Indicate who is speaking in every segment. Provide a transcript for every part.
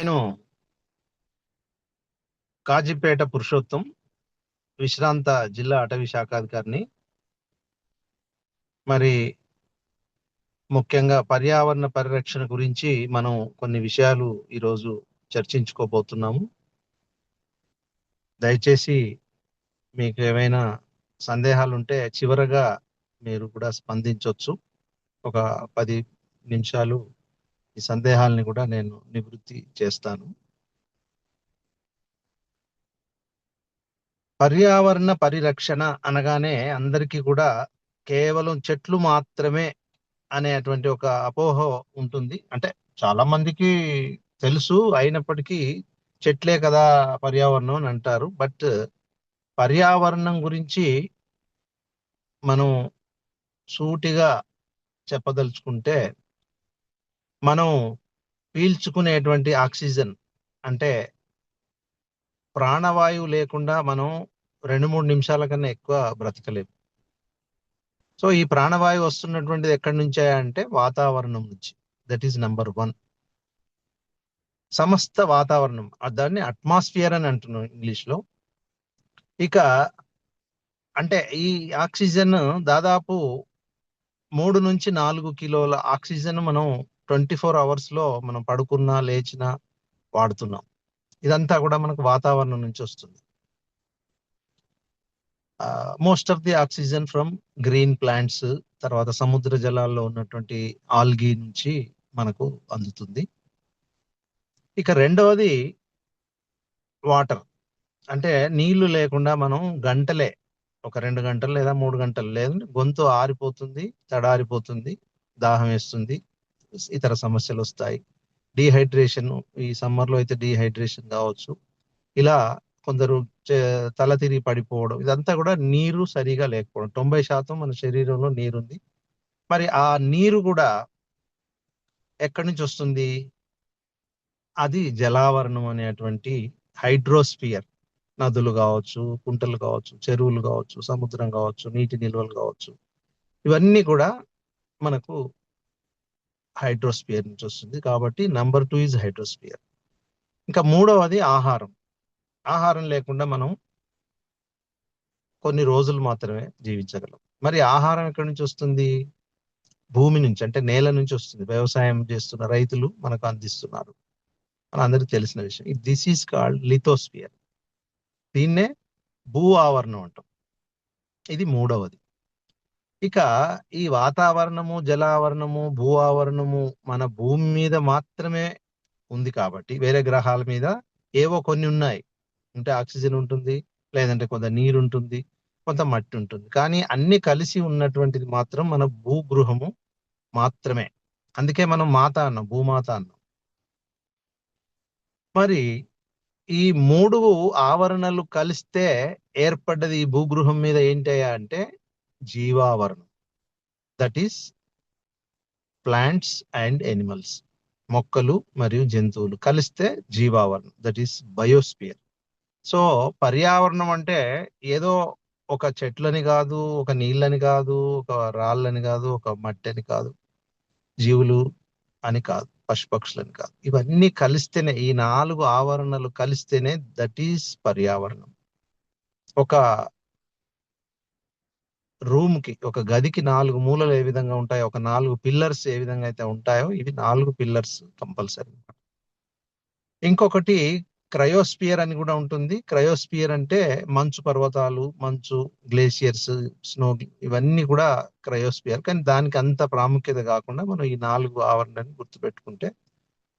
Speaker 1: నేను కాజీపేట పురుషోత్తం, విశ్రాంత జిల్లా అటవీ శాఖాధికారిని. మరి ముఖ్యంగా పర్యావరణ పరిరక్షణ గురించి మనం కొన్ని విషయాలు ఈరోజు చర్చించుకోబోతున్నాము. దయచేసి మీకు ఏమైనా సందేహాలు ఉంటే చివరగా మీరు కూడా స్పందించవచ్చు. ఒక 10 నిమిషాలు ఈ సందేహాలని కూడా నేను నివృత్తి చేస్తాను. పర్యావరణ పరిరక్షణ అనగానే అందరికీ కూడా కేవలం చెట్లు మాత్రమే అనేటువంటి ఒక అపోహ ఉంటుంది. అంటే చాలా మందికి తెలుసు, అయినప్పటికీ చెట్లే కదా పర్యావరణం అని అంటారు. బట్ పర్యావరణం గురించి మనం సూటిగా చెప్పదలుచుకుంటే, మనం పీల్చుకునేటువంటి ఆక్సిజన్, అంటే ప్రాణవాయువు లేకుండా మనం 2-3 నిమిషాల కన్నా ఎక్కువ బ్రతకలేము. సో ఈ ప్రాణవాయువు వస్తున్నటువంటిది ఎక్కడి నుంచే అంటే వాతావరణం నుంచి. That is number 1. సమస్త వాతావరణం, దాన్ని అట్మాస్ఫియర్ అని అంటున్నాం ఇంగ్లీష్ లో. ఇక అంటే ఈ ఆక్సిజన్ దాదాపు 3 నుంచి 4 కిలోల ఆక్సిజన్ మనం 24 అవర్స్ లో మనం పడుకున్నా లేచినా వాడుతున్నాం. ఇదంతా కూడా మనకు వాతావరణం నుంచి వస్తుంది. Most of the oxygen from green plants, తర్వాత సముద్ర జలాల్లో ఉన్నటువంటి ఆల్గీ నుంచి మనకు అందుతుంది. ఇక రెండవది వాటర్. అంటే నీళ్లు లేకుండా మనం గంటలే, ఒక 2 గంటలు లేదా 3 గంటలు లేదు, గొంతు ఆరిపోతుంది, తడారిపోతుంది, దాహం వేస్తుంది, ఇతర సమస్యలు వస్తాయి. డీహైడ్రేషన్, ఈ సమ్మర్ లో అయితే డీహైడ్రేషన్ కావచ్చు. ఇలా కొందరు తల తిరిగి పడిపోవడం, ఇదంతా కూడా నీరు సరిగా లేకపోవడం. 90% మన శరీరంలో నీరుంది. మరి ఆ నీరు కూడా ఎక్కడి నుంచి వస్తుంది? అది జలావరణం అనేటువంటి హైడ్రోస్ఫియర్. నదులు కావచ్చు, కుంటలు కావచ్చు, చెరువులు కావచ్చు, సముద్రం కావచ్చు, నీటి నిల్వలు కావచ్చు, ఇవన్నీ కూడా మనకు హైడ్రోస్ఫియర్ నుంచి వస్తుంది. కాబట్టి నంబర్ 2 ఈజ్ హైడ్రోస్ఫియర్. ఇంకా మూడవది ఆహారం. ఆహారం లేకుండా మనం కొన్ని రోజులు మాత్రమే జీవించగలం. మరి ఆహారం ఎక్కడి నుంచి వస్తుంది? భూమి నుంచి, అంటే నేల నుంచి వస్తుంది. వ్యవసాయం చేస్తున్న రైతులు మనకు అందిస్తున్నారు, మన అందరికి తెలిసిన విషయం. This is called lithosphere. దీన్నే భూ ఆవరణం అంటాం. ఇది మూడవది. ఇక ఈ వాతావరణము, జలావరణము, భూ ఆవరణము మన భూమి మీద మాత్రమే ఉంది. కాబట్టి వేరే గ్రహాల మీద ఏవో కొన్ని ఉన్నాయి. ఉంటే ఆక్సిజన్ ఉంటుంది, లేదంటే కొంత నీరు ఉంటుంది, కొంత మట్టి ఉంటుంది. కానీ అన్ని కలిసి ఉన్నటువంటిది మాత్రం మన భూగృహము మాత్రమే. అందుకే మనం మాత అన్నాం, భూమాత అన్నాం. మరి ఈ 3 ఆవరణలు కలిస్తే ఏర్పడ్డది ఈ భూగృహం మీద ఏంటయ్యా అంటే జీవావరణం. That is plants and animals. మొక్కలు మరియు జంతువులు కలిస్తే జీవావరణం, దట్ ఈస్ బయోస్పియర్. సో పర్యావరణం అంటే ఏదో ఒక చెట్లని కాదు, ఒక నీళ్ళని కాదు, ఒక రాళ్ళని కాదు, ఒక మట్టిని కాదు, జీవులు అని కాదు, పశుపక్షులని కాదు. ఇవన్నీ కలిస్తేనే, ఈ 4 ఆవరణలు కలిస్తేనే దట్ ఈస్ పర్యావరణం. ఒక రూమ్ కి, ఒక గదికి 4 మూలలు ఏ విధంగా ఉంటాయో, ఒక 4 పిల్లర్స్ ఏ విధంగా అయితే ఉంటాయో, ఇవి 4 పిల్లర్స్ కంపల్సరీ. ఇంకొకటి క్రయోస్పియర్ అని కూడా ఉంటుంది. క్రయోస్పియర్ అంటే మంచు పర్వతాలు, మంచు గ్లేషియర్స్, స్నో, ఇవన్నీ కూడా క్రయోస్పియర్. కానీ దానికి అంత ప్రాముఖ్యత కాకుండా మనం ఈ 4 ఆవరణని గుర్తుపెట్టుకుంటే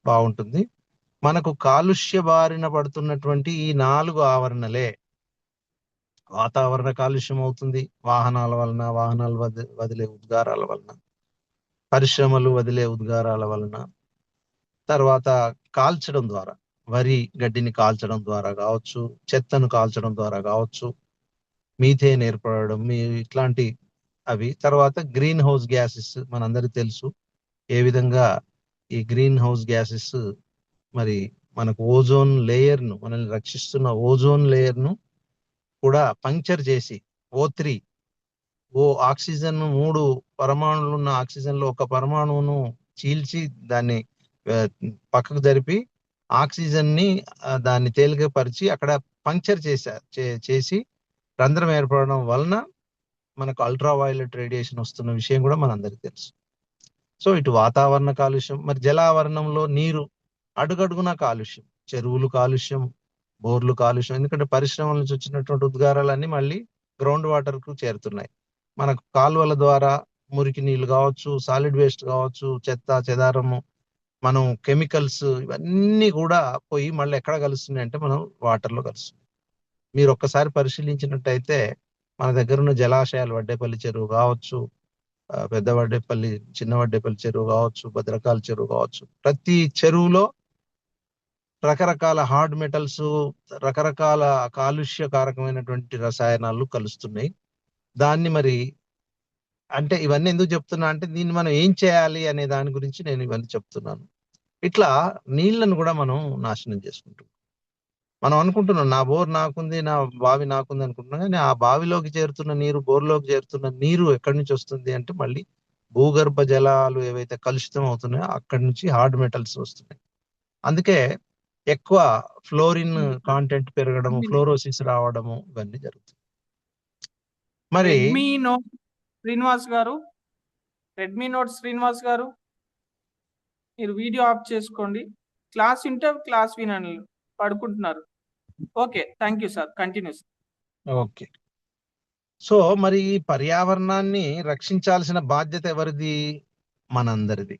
Speaker 1: బాగుంటుంది. మనకు కాలుష్య బారిన పడుతున్నటువంటి ఈ 4 ఆవరణలే. వాతావరణ కాలుష్యం అవుతుంది వాహనాల వలన, వాహనాలు వదిలే ఉద్గారాల వలన, పరిశ్రమలు వదిలే ఉద్గారాల వలన, తర్వాత కాల్చడం ద్వారా, వరి గడ్డిని కాల్చడం ద్వారా కావచ్చు, చెత్తను కాల్చడం ద్వారా కావచ్చు, మీథేన్ ఏర్పడడం, ఇట్లాంటి అవి. తర్వాత గ్రీన్ హౌస్ గ్యాసెస్ మనందరికీ తెలుసు ఏ విధంగా ఈ గ్రీన్ హౌస్ గ్యాసెస్ మరి మనకు ఓజోన్ లేయర్ ను, మనల్ని రక్షిస్తున్న ఓజోన్ లేయర్ ను కూడా పంక్చర్ చేసి, O3, ఆక్సిజన్ 3 పరమాణువులు ఉన్న ఆక్సిజన్ లో ఒక పరమాణువును చీల్చి దాన్ని ఆ, పక్కకు జరిపి ఆక్సిజన్ ని దాన్ని తేలికపరిచి అక్కడ పంక్చర్ చేసి రంధ్రం ఏర్పడడం వలన మనకు అల్ట్రా వైలెట్ రేడియేషన్ వస్తున్న విషయం కూడా మనందరికీ తెలుసు. సో ఇటు వాతావరణ కాలుష్యం, మరి జలావరణంలో నీరు అడుగడుగున కాలుష్యం, చెరువులు కాలుష్యం, బోర్లు కాలుష్యం. ఎందుకంటే పరిశ్రమల నుంచి వచ్చినటువంటి ఉద్గారాలన్నీ మళ్ళీ గ్రౌండ్ వాటర్ కు చేరుతున్నాయి. మనకు కాలువల ద్వారా మురికి నీళ్లు కావచ్చు, సాలిడ్ వేస్ట్ కావచ్చు, చెత్త చెదారము, మనం కెమికల్స్, ఇవన్నీ కూడా పోయి మళ్ళీ ఎక్కడ కలుస్తున్నాయి అంటే మనం వాటర్ లో కలుస్తుంది. మీరు ఒక్కసారి పరిశీలించినట్టయితే మన దగ్గర ఉన్న జలాశయాలు, వడ్డేపల్లి చెరువు కావచ్చు, పెద్ద వడ్డేపల్లి, చిన్న వడ్డేపల్లి చెరువు కావచ్చు, భద్రకాళ చెరువు కావచ్చు, ప్రతి చెరువులో రకరకాల హార్డ్ మెటల్స్, రకరకాల కాలుష్యకారకమైనటువంటి రసాయనాలు కలుస్తున్నాయి. దాన్ని మరి అంటే ఇవన్నీ ఎందుకు చెప్తున్నా అంటే దీన్ని మనం ఏం చేయాలి అనే దాని గురించి నేను ఇవన్నీ చెప్తున్నాను. ఇట్లా నీళ్లను కూడా మనం నాశనం చేసుకుంటాం. మనం అనుకుంటున్నాం నా బోర్ నాకుంది, నా బావి నాకుంది అనుకుంటున్నాం, కానీ ఆ బావిలోకి చేరుతున్న నీరు, బోర్లోకి చేరుతున్న నీరు ఎక్కడి నుంచి వస్తుంది అంటే మళ్ళీ భూగర్భ జలాలు ఏవైతే కలుషితం అవుతున్నాయో అక్కడి నుంచి హార్డ్ మెటల్స్ వస్తున్నాయి. అందుకే ఎక్కువ ఫ్లోరిన్ కాంటెంట్ పెరగడము, ఫ్లోరోసిస్ రావడము, ఇవన్నీ జరుగుతుంది. మరి
Speaker 2: రెడ్మీ నోట్ శ్రీనివాస్ గారు మీరు వీడియో ఆఫ్ చేసుకోండి. క్లాస్ ఉంటే క్లాస్ వినండి, పడుకుంటున్నారు. Okay, thank you sir, continues.
Speaker 1: Okay. So మరి ఈ పర్యావరణాన్ని రక్షించాల్సిన బాధ్యత ఎవరిది? మనందరిది,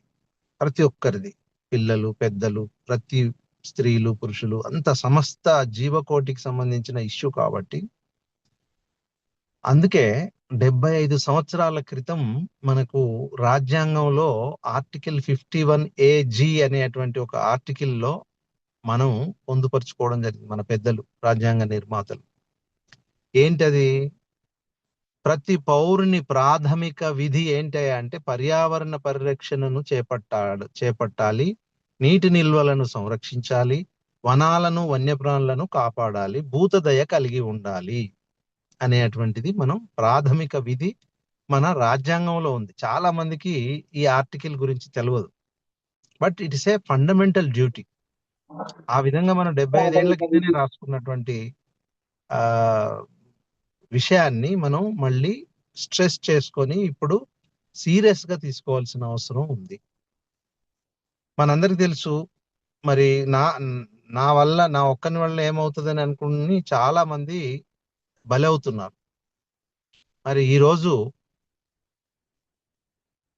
Speaker 1: ప్రతి ఒక్కరిది. పిల్లలు, పెద్దలు, ప్రతి స్త్రీలు, పురుషులు, అంత సమస్త జీవకోటికి సంబంధించిన ఇష్యూ కాబట్టి అందుకే 75 సంవత్సరాల క్రితం మనకు రాజ్యాంగంలో ఆర్టికల్ 51AG అనేటువంటి ఒక ఆర్టికల్లో మనం పొందుపరుచుకోవడం జరిగింది, మన పెద్దలు, రాజ్యాంగ నిర్మాతలు. ఏంటది? ప్రతి పౌరుని ప్రాథమిక విధి ఏంటి అంటే పర్యావరణ పరిరక్షణను చేపట్టాలి, నీటి నిల్వలను సంరక్షించాలి, వనాలను, వన్యప్రాణులను కాపాడాలి, భూతదయ కలిగి ఉండాలి అనేటువంటిది మనం ప్రాథమిక విధి మన రాజ్యాంగంలో ఉంది. చాలా మందికి ఈ ఆర్టికల్ గురించి తెలియదు, but it is a fundamental duty. ఆ విధంగా మనం 75 ఏళ్ల కిందనే రాసుకున్నటువంటి ఆ విషయాన్ని మనం మళ్ళీ స్ట్రెస్ చేసుకొని ఇప్పుడు సీరియస్ గా తీసుకోవాల్సిన అవసరం ఉంది. మనందరికి తెలుసు, మరి నా వల్ల, నా ఒక్కని వల్ల ఏమవుతుందని అనుకుని చాలా మంది బలవుతున్నారు. మరి ఈరోజు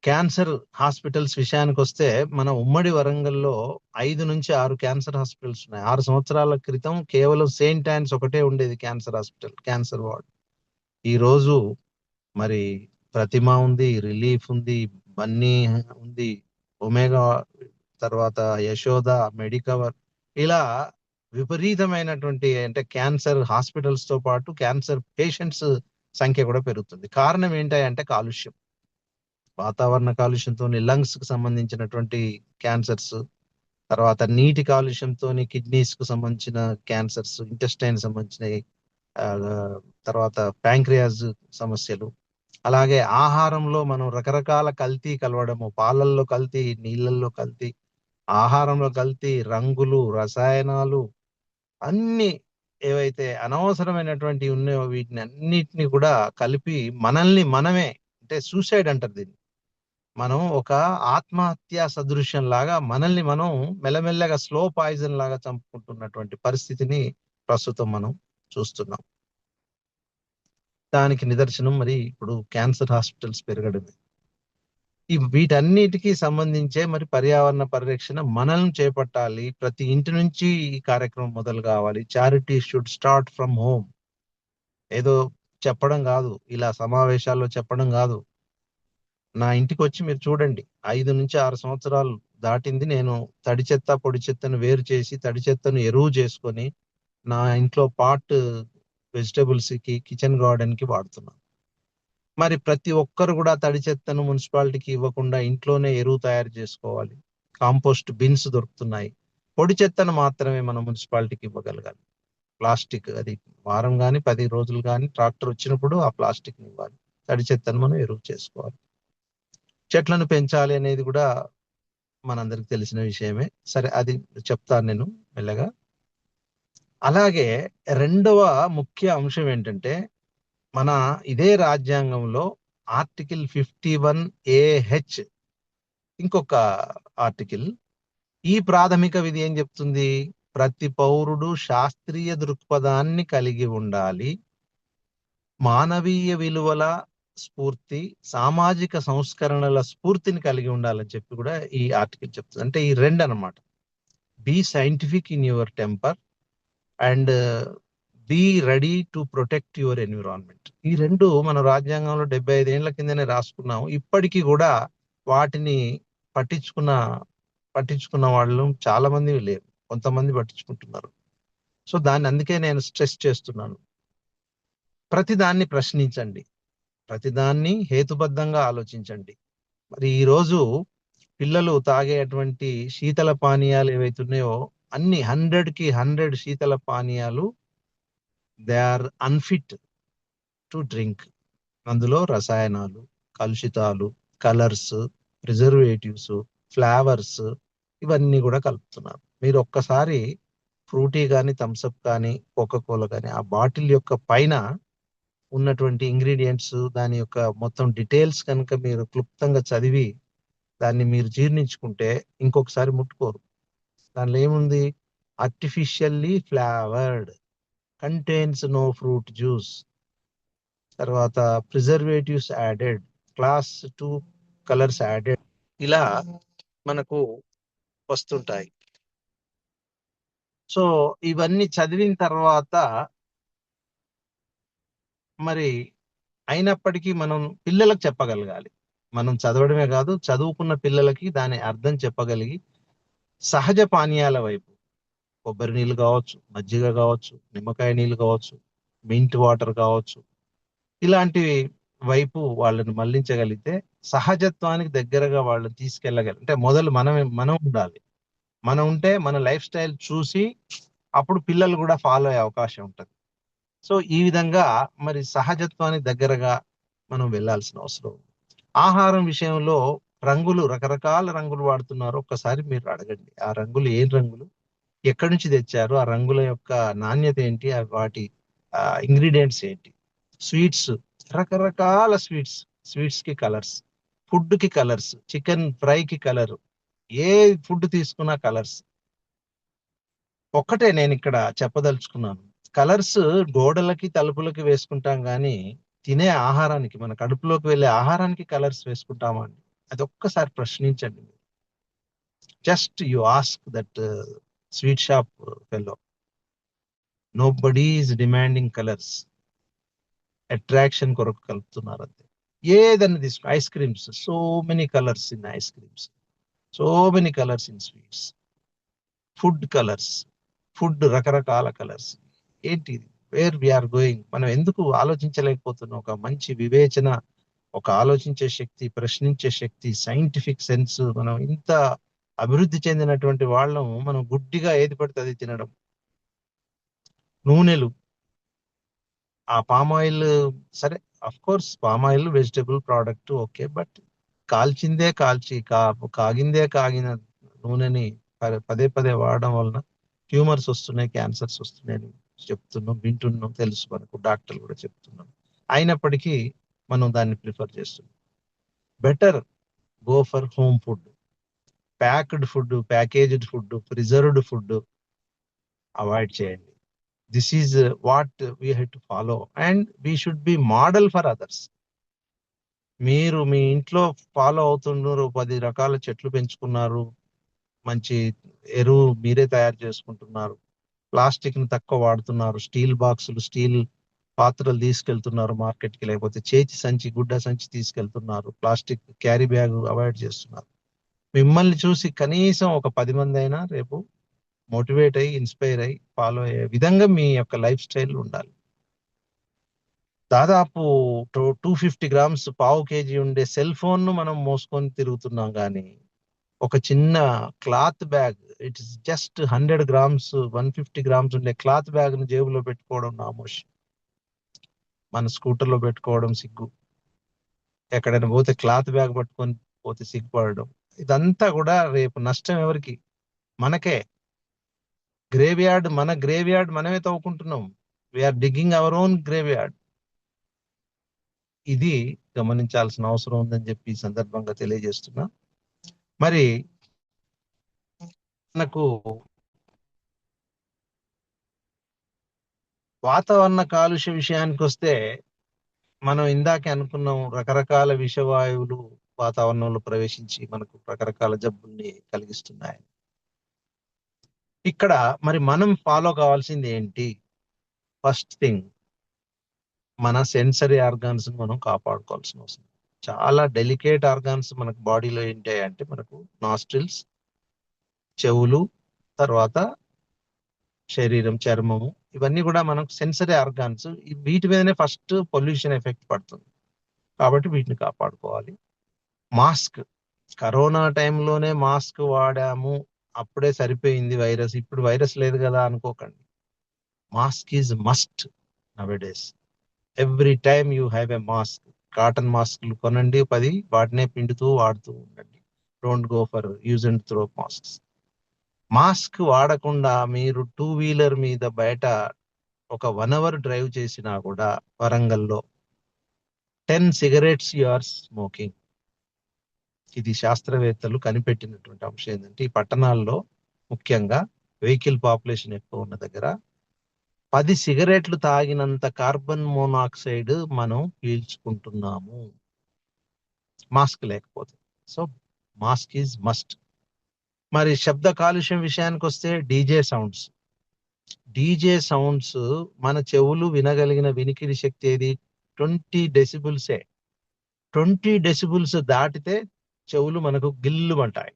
Speaker 1: క్యాన్సర్ హాస్పిటల్స్ విషయానికి వస్తే మన ఉమ్మడి వరంగల్లో 5 నుంచి 6 క్యాన్సర్ హాస్పిటల్స్ ఉన్నాయి. 6 సంవత్సరాల క్రితం కేవలం సెయింట్ యాన్స్ ఒకటే ఉండేది క్యాన్సర్ హాస్పిటల్, క్యాన్సర్ వార్డ్. ఈ రోజు మరి ప్రతిమ ఉంది, రిలీఫ్ ఉంది, బన్నీ ఉంది, ఒమేగా, తర్వాత యశోద, మెడికవర్, ఇలా విపరీతమైనటువంటి అంటే క్యాన్సర్ హాస్పిటల్స్ తో పాటు క్యాన్సర్ పేషెంట్స్ సంఖ్య కూడా పెరుగుతుంది. కారణం ఏంటంటే కాలుష్యం, వాతావరణ కాలుష్యంతో లంగ్స్ కు సంబంధించినటువంటి క్యాన్సర్స్, తర్వాత నీటి కాలుష్యంతో కిడ్నీస్ కు సంబంధించిన క్యాన్సర్స్, ఇంటెస్టైన్ సంబంధించిన, తర్వాత ప్యాంక్రియాస్ సమస్యలు, అలాగే ఆహారంలో మనం రకరకాల కల్తీ కలవడము, పాలల్లో కల్తీ, నీళ్ళల్లో కల్తీ, ఆహారంలో కల్తీ, రంగులు, రసాయనాలు, అన్ని ఏవైతే అనవసరమైనటువంటి ఉన్నాయో వీటిని అన్నిటిని కూడా కలిపి మనల్ని మనమే, అంటే సూసైడ్ అంటారు దీన్ని, మనం ఒక ఆత్మహత్య సదృశ్యం లాగా మనల్ని మనం మెల్లమెల్లగా స్లో పాయిజన్ లాగా చంపుకుంటున్నటువంటి పరిస్థితిని ప్రస్తుతం మనం చూస్తున్నాం. దానికి నిదర్శనం మరి ఇప్పుడు క్యాన్సర్ హాస్పిటల్స్ పెరగడమే. వీటన్నిటికీ సంబంధించే మరి పర్యావరణ పరిరక్షణ మనల్ని చేపట్టాలి. ప్రతి ఇంటి నుంచి ఈ కార్యక్రమం మొదలు కావాలి. Charity should start from home. ఏదో చెప్పడం కాదు, ఇలా సమావేశాల్లో చెప్పడం కాదు. నా ఇంటికి వచ్చి మీరు చూడండి, 5 నుంచి 6 సంవత్సరాలు దాటింది. నేను తడి చెత్త, పొడి చెత్తను వేరు చేసి, తడి చెత్తను ఎరువు చేసుకొని నా ఇంట్లో పాట్ వెజిటబుల్స్ కి, కిచెన్ గార్డెన్ కి వాడుతున్నాను. మరి ప్రతి ఒక్కరు కూడా తడి చెత్తను మున్సిపాలిటీకి ఇవ్వకుండా ఇంట్లోనే ఎరువు తయారు చేసుకోవాలి. కాంపోస్ట్ బిన్స్ దొరుకుతున్నాయి. పొడి చెత్తను మాత్రమే మనం మున్సిపాలిటీకి ఇవ్వగలగాలి. ప్లాస్టిక్ అది వారం కానీ 10 రోజులు కానీ ట్రాక్టర్ వచ్చినప్పుడు ఆ ప్లాస్టిక్ ఇవ్వాలి. తడి చెత్తను మనం ఎరువు చేసుకోవాలి. చెట్లను పెంచాలి అనేది కూడా మనందరికి తెలిసిన విషయమే. సరే, అది చెప్తాను నేను మెల్లగా. అలాగే రెండవ ముఖ్య అంశం ఏంటంటే, మన ఇదే రాజ్యాంగంలో ఆర్టికల్ 51AH ఇంకొక ఆర్టికల్, ఈ ప్రాథమిక విధి ఏం చెప్తుంది? ప్రతి పౌరుడు శాస్త్రీయ దృక్పథాన్ని కలిగి ఉండాలి, మానవీయ విలువల స్ఫూర్తి, సామాజిక సంస్కరణల స్ఫూర్తిని కలిగి ఉండాలని చెప్పి కూడా ఈ ఆర్టికల్ చెప్తుంది. అంటే ఈ రెండు అన్నమాట. Be scientific in your temper and be ready to protect your environment. ఈ రెండు మన రాజ్యాంగంలో 75 ఏళ్ల కిందనే రాసుకున్నాము. ఇప్పటికీ కూడా వాటిని పట్టించుకున్న వాళ్ళు చాలా మంది లేరు, కొంతమంది పట్టించుకుంటున్నారు. సో దాన్ని అందుకే నేను స్ట్రెస్ చేస్తున్నాను. ప్రతిదాన్ని ప్రశ్నించండి, ప్రతిదాన్ని హేతుబద్ధంగా ఆలోచించండి. మరి ఈ రోజు పిల్లలు తాగేటువంటి శీతల పానీయాలు ఏవైతున్నాయో, అన్ని 100కి 100 శీతల పానీయాలు they are unfit to drink. అందులో రసాయనాలు, కలుషితాలు, కలర్స్, ప్రిజర్వేటివ్స్, ఫ్లేవర్స్ ఇవన్నీ కూడా కలుపుతున్నారు. మీరు ఒక్కసారి ఫ్రూటీ కానీ, థమ్స్అప్ కానీ, కోకోకోలా కానీ ఆ బాటిల్ యొక్క పైన ఉన్నటువంటి ఇంగ్రీడియంట్స్, దాని యొక్క మొత్తం డీటెయిల్స్ కనుక మీరు క్లుప్తంగా చదివి దాన్ని మీరు జీర్ణించుకుంటే ఇంకొకసారి ముట్టుకోరు. దానిలో ఏముంది? Artificially flavoured, contains no fruit juice, తర్వాత preservatives added, class 2 colours added, ఇలా మనకు వస్తుంటాయి. సో ఇవన్నీ చదివిన తర్వాత మరి అయినప్పటికీ మనం పిల్లలకు చెప్పగలగాలి. మనం చదవడమే కాదు, చదువుకున్న పిల్లలకి దాని అర్థం చెప్పగలిగి సహజ పానీయాల వైపు, కొబ్బరి నీళ్ళు కావచ్చు, మజ్జిగ కావచ్చు, నిమ్మకాయ నీళ్ళు కావచ్చు, మింట్ వాటర్ కావచ్చు, ఇలాంటి వైపు వాళ్ళని మళ్లించగలిగితే సహజత్వానికి దగ్గరగా వాళ్ళని తీసుకెళ్ళగలి. అంటే మొదలు మనం ఉండాలి. మనం ఉంటే మన లైఫ్ స్టైల్ చూసి అప్పుడు పిల్లలు కూడా ఫాలో అయ్యే అవకాశం ఉంటుంది. సో ఈ విధంగా మరి సహజత్వానికి దగ్గరగా మనం వెళ్ళాల్సిన అవసరం ఉంది. ఆహారం విషయంలో రకరకాల రంగులు వాడుతున్నారు. ఒక్కసారి మీరు అడగండి, ఆ రంగులు ఏం రంగులు, ఎక్కడి నుంచి తెచ్చారు, ఆ రంగుల యొక్క నాణ్యత ఏంటి, వాటి ఇంగ్రీడియంట్స్ ఏంటి. స్వీట్స్, రకరకాల స్వీట్స్ కి కలర్స్, ఫుడ్ కి కలర్స్, చికెన్ ఫ్రై కి కలర్, ఏ ఫుడ్ తీసుకున్నా కలర్స్. ఒక్కటే నేను ఇక్కడ చెప్పదలుచుకున్నాను, కలర్స్ గోడలకి తలుపులకి వేసుకుంటాం కానీ తినే ఆహారానికి, మన కడుపులోకి వెళ్ళే ఆహారానికి కలర్స్ వేసుకుంటామా అండి? అది ఒక్కసారి ప్రశ్నించండి. Just you ask that sweet shop fellow. Nobody is demanding colours. Attraction కొరకు కలుపుతున్నారు అంతే. ఏదన్నా తీసుకో, ice creams, so many colours in ice creams, so many colours in sweets. Food colours, food రకరకాల కలర్స్. ఏంటి వేర్ వీఆర్ గోయింగ్? మనం ఎందుకు ఆలోచించలేకపోతున్నాం? ఒక మంచి వివేచన, ఒక ఆలోచించే శక్తి, ప్రశ్నించే శక్తి, సైంటిఫిక్ సెన్స్, మనం ఇంత అభివృద్ధి చెందినటువంటి వాళ్ళం, మనం గుడ్డిగా ఏది పడితే అది తినడం. నూనెలు, ఆ పామాయిల్, సరే of course palm oil vegetable product okay, but కాగిందే కాగిన నూనెని పదే పదే వాడడం వలన ట్యూమర్స్ వస్తున్నాయి, క్యాన్సర్స్ వస్తున్నాయని చెప్తున్నాం, వింటున్నాం, తెలుసు, మనకు డాక్టర్లు కూడా చెప్తున్నాం. అయినప్పటికీ మనం దాన్ని ప్రిఫర్ చేస్తున్నాం. Better go for home food. Packed food, packaged food, preserved food avoid చేయండి. This is what we have to follow and we should be model for others. మీరు మీ ఇంట్లో ఫాలో అవుతున్నారు, 10 రకాల చెట్లు పెంచుకున్నారు, మంచి ఎరువు మీరే తయారు చేసుకుంటున్నారు, ప్లాస్టిక్ ని తక్కువ వాడుతున్నారు, స్టీల్ బాక్సులు, స్టీల్ పాత్రలు తీసుకెళ్తున్నారు మార్కెట్కి, లేకపోతే చేతి సంచి, గుడ్డ సంచి తీసుకెళ్తున్నారు, ప్లాస్టిక్ క్యారీ బ్యాగ్ అవాయిడ్ చేస్తున్నారు. మిమ్మల్ని చూసి కనీసం ఒక 10 మంది అయినా రేపు మోటివేట్ అయ్యి, ఇన్స్పైర్ అయ్యి, ఫాలో అయ్యే విధంగా మీ యొక్క లైఫ్ స్టైల్ ఉండాలి. దాదాపు 250 గ్రామ్స్, పావు కేజీ ఉండే సెల్ ఫోన్ ను మనం మోసుకొని తిరుగుతున్నాం, కానీ ఒక చిన్న cloth bag, it is just 100 grams, 150 grams ఉండే క్లాత్ బ్యాగ్ ను జేబులో పెట్టుకోవడం నామోషి. మన స్కూటర్ లో పెట్టుకోవడం సిగ్గు, ఎక్కడైనా పోతే క్లాత్ బ్యాగ్ పట్టుకొని పోతే సిగ్గుపడడం. ఇదంతా కూడా రేపు నష్టం ఎవరికి? మనకే. మన గ్రేవ్ యార్డ్ మనమే తవ్వుకుంటున్నాం. We are digging our own graveyard. ఇది గమనించాల్సిన అవసరం ఉందని చెప్పి ఈ సందర్భంగా తెలియజేస్తున్నా. మరి మనకు వాతావరణ కాలుష్య విషయానికి వస్తే మనం ఇందాకే అనుకున్నాం, రకరకాల విషవాయువులు వాతావరణంలో ప్రవేశించి మనకు రకరకాల జబ్బుల్ని కలిగిస్తున్నాయి. ఇక్కడ మరి మనం ఫాలో కావాల్సింది ఏంటి? ఫస్ట్ థింగ్, మన సెన్సరీ ఆర్గాన్స్ మనం కాపాడుకోవాల్సిన అవసరం. చాలా డెలికేట్ ఆర్గాన్స్ మనకు బాడీలో ఏంటి అంటే మనకు నాస్ట్రిల్స్, చెవులు, తర్వాత శరీరం, చర్మము, ఇవన్నీ కూడా మనకు సెన్సరీ ఆర్గాన్స్. వీటి మీదనే ఫస్ట్ పొల్యూషన్ ఎఫెక్ట్ పడుతుంది. కాబట్టి వీటిని కాపాడుకోవాలి. మాస్క్, కరోనా టైంలోనే మాస్క్ వాడాము, అప్పుడే సరిపోయింది వైరస్, ఇప్పుడు వైరస్ లేదు కదా అనుకోకండి. Mask is must nowadays. Every time you have a mask. Cotton మాస్క్లు కొనండి 10, వాటినే పిండుతూ వాడుతూ ఉండండి. Don't go for use and throw masks. Mask వాడకుండా మీరు 2 వీలర్ మీద బయట ఒక 1 అవర్ డ్రైవ్ చేసినా కూడా వరంగల్లో 10 సిగరెట్స్ యు ఆర్ స్మోకింగ్. ఇది శాస్త్రవేత్తలు కనిపెట్టినటువంటి అంశం ఏంటంటే, ఈ పట్టణాల్లో ముఖ్యంగా వెహికల్ పాపులేషన్ ఎక్కువ ఉన్న దగ్గర 10 సిగరెట్లు తాగినంత కార్బన్ మోనాక్సైడ్ మనం పీల్చుకుంటున్నాము మాస్క్ లేకపోతే. So mask is must. మరి శబ్ద కాలుష్యం విషయానికి వస్తే డీజే సౌండ్స్ మన చెవులు వినగలిగిన వినికిడి శక్తి ఏది? 20 డెసిబుల్సే. 20 డెసిబుల్స్ దాటితే చెవులు మనకు గిల్లుమంటాయి.